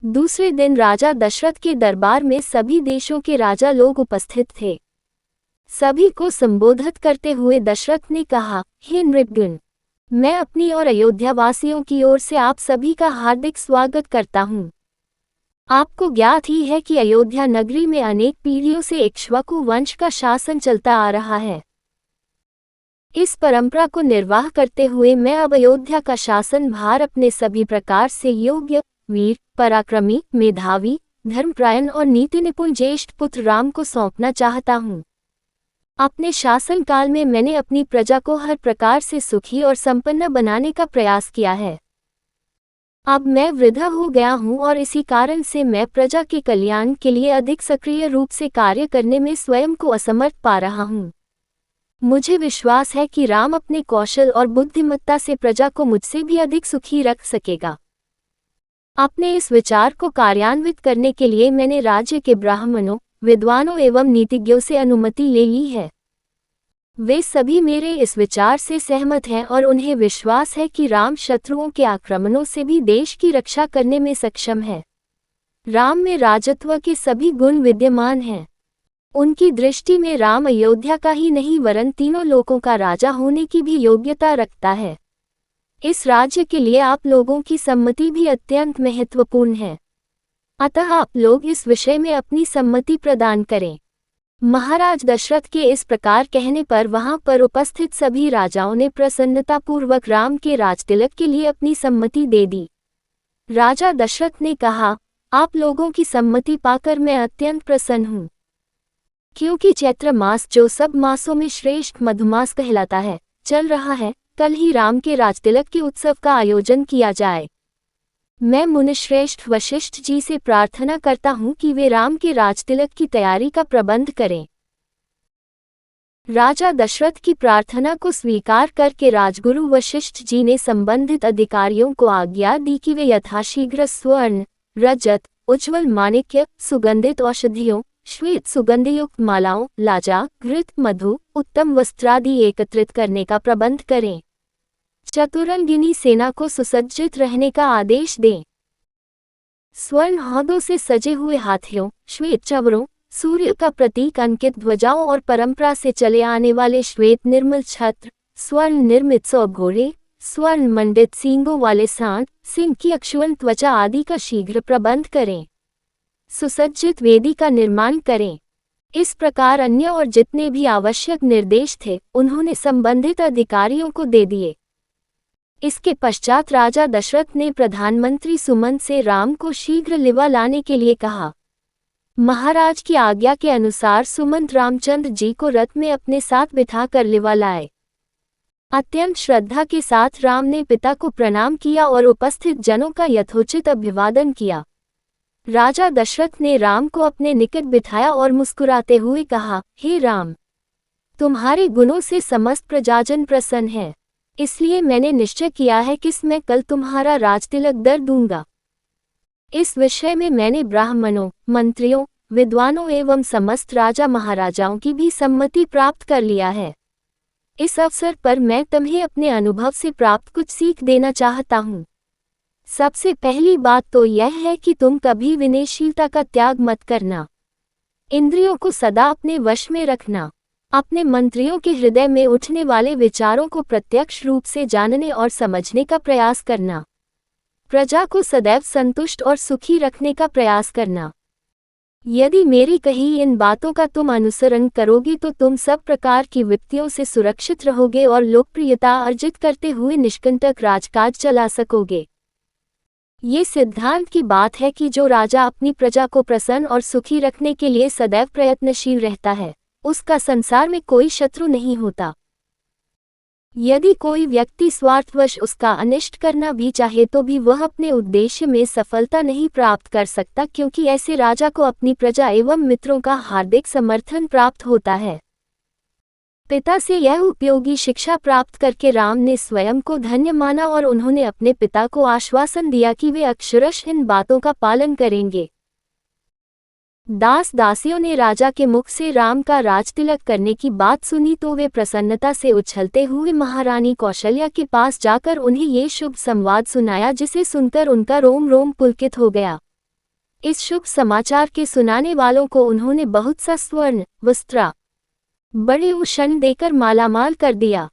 दूसरे दिन राजा दशरथ के दरबार में सभी देशों के राजा लोग उपस्थित थे। सभी को संबोधित करते हुए दशरथ ने कहा, हे नृपगण, मैं अपनी और अयोध्या वासियों की ओर से आप सभी का हार्दिक स्वागत करता हूँ। आपको ज्ञात ही है कि अयोध्या नगरी में अनेक पीढ़ियों से इक्ष्वाकु वंश का शासन चलता आ रहा है। इस परंपरा को निर्वाह करते हुए मैं अब अयोध्या का शासन भार अपने सभी प्रकार से योग्य, वीर, पराक्रमी, मेधावी, धर्मपरायण और नीति निपुण ज्येष्ठ पुत्र राम को सौंपना चाहता हूँ। अपने शासन काल में मैंने अपनी प्रजा को हर प्रकार से सुखी और संपन्न बनाने का प्रयास किया है। अब मैं वृद्ध हो गया हूँ और इसी कारण से मैं प्रजा के कल्याण के लिए अधिक सक्रिय रूप से कार्य करने में स्वयं को असमर्थ पा रहा हूँ। मुझे विश्वास है कि राम अपने कौशल और बुद्धिमत्ता से प्रजा को मुझसे भी अधिक सुखी रख सकेगा। अपने इस विचार को कार्यान्वित करने के लिए मैंने राज्य के ब्राह्मणों, विद्वानों एवं नीतिज्ञों से अनुमति ले ली है। वे सभी मेरे इस विचार से सहमत हैं और उन्हें विश्वास है कि राम शत्रुओं के आक्रमणों से भी देश की रक्षा करने में सक्षम है। राम में राजत्व के सभी गुण विद्यमान हैं। उनकी दृष्टि में राम अयोध्या का ही नहीं वरन तीनों लोकों का राजा होने की भी योग्यता रखता है। इस राज्य के लिए आप लोगों की सम्मति भी अत्यंत महत्वपूर्ण है। अतः आप लोग इस विषय में अपनी सम्मति प्रदान करें। महाराज दशरथ के इस प्रकार कहने पर वहां पर उपस्थित सभी राजाओं ने प्रसन्नतापूर्वक राम के राजतिलक के लिए अपनी सम्मति दे दी। राजा दशरथ ने कहा, आप लोगों की सम्मति पाकर मैं अत्यंत प्रसन्न हूँ, क्योंकि चैत्र मास जो सब मासों में श्रेष्ठ मधुमास कहलाता है, चल रहा है। कल ही राम के राजतिलक के उत्सव का आयोजन किया जाए। मैं मुनिश्रेष्ठ वशिष्ठ जी से प्रार्थना करता हूँ कि वे राम के राजतिलक की तैयारी का प्रबंध करें। राजा दशरथ की प्रार्थना को स्वीकार करके राजगुरु वशिष्ठ जी ने संबंधित अधिकारियों को आज्ञा दी कि वे यथाशीघ्र स्वर्ण, रजत, उज्ज्वल माणिक्य, सुगंधित औषधियों, श्वेत सुगंधयुक्त मालाओं, लाजा, घृत, मधु, उत्तम वस्त्रादि एकत्रित करने का प्रबंध करें। चतुरंगिनी सेना को सुसज्जित रहने का आदेश दें। स्वर्ण हौदों से सजे हुए हाथियों, श्वेत चवरों, सूर्य का प्रतीक अंकित ध्वजाओं और परंपरा से चले आने वाले श्वेत निर्मल छत्र, स्वर्ण निर्मित 100 घोड़े, स्वर्ण मंडित सींगों वाले सांड, सिंह की अक्षुवंत त्वचा आदि का शीघ्र प्रबंध करें। सुसज्जित वेदी का निर्माण करें। इस प्रकार अन्य और जितने भी आवश्यक निर्देश थे उन्होंने संबंधित अधिकारियों को दे दिए। इसके पश्चात राजा दशरथ ने प्रधानमंत्री सुमंत से राम को शीघ्र लिवा लाने के लिए कहा। महाराज की आज्ञा के अनुसार सुमंत रामचंद्र जी को रथ में अपने साथ बिठाकर लिवा लाए। अत्यंत श्रद्धा के साथ राम ने पिता को प्रणाम किया और उपस्थित जनों का यथोचित अभिवादन किया। राजा दशरथ ने राम को अपने निकट बिठाया और मुस्कुराते हुए कहा, हे राम, तुम्हारे गुणों से समस्त प्रजाजन प्रसन्न है, इसलिए मैंने निश्चय किया है कि मैं कल तुम्हारा राजतिलक दर दूंगा। इस विषय में मैंने ब्राह्मणों, मंत्रियों, विद्वानों एवं समस्त राजा महाराजाओं की भी सम्मति प्राप्त कर लिया है। इस अवसर पर मैं तुम्हें अपने अनुभव से प्राप्त कुछ सीख देना चाहता हूँ। सबसे पहली बात तो यह है कि तुम कभी विनयशीलता का त्याग मत करना। इंद्रियों को सदा अपने वश में रखना। अपने मंत्रियों के हृदय में उठने वाले विचारों को प्रत्यक्ष रूप से जानने और समझने का प्रयास करना। प्रजा को सदैव संतुष्ट और सुखी रखने का प्रयास करना। यदि मेरी कही इन बातों का तुम अनुसरण करोगे तो तुम सब प्रकार की विपत्तियों से सुरक्षित रहोगे और लोकप्रियता अर्जित करते हुए निष्कंटक राजकाज चला सकोगे। ये सिद्धांत की बात है कि जो राजा अपनी प्रजा को प्रसन्न और सुखी रखने के लिए सदैव प्रयत्नशील रहता है, उसका संसार में कोई शत्रु नहीं होता। यदि कोई व्यक्ति स्वार्थवश उसका अनिष्ट करना भी चाहे तो भी वह अपने उद्देश्य में सफलता नहीं प्राप्त कर सकता, क्योंकि ऐसे राजा को अपनी प्रजा एवं मित्रों का हार्दिक समर्थन प्राप्त होता है। पिता से यह उपयोगी शिक्षा प्राप्त करके राम ने स्वयं को धन्य माना और उन्होंने अपने पिता को आश्वासन दिया कि वे अक्षरशः इन बातों का पालन करेंगे। दास दासियों ने राजा के मुख से राम का राजतिलक करने की बात सुनी तो वे प्रसन्नता से उछलते हुए महारानी कौशल्या के पास जाकर उन्हें ये शुभ संवाद सुनाया, जिसे सुनकर उनका रोम रोम पुलकित हो गया। इस शुभ समाचार के सुनाने वालों को उन्होंने बहुत सा स्वर्ण, वस्त्र, बड़े भूषण देकर मालामाल कर दिया।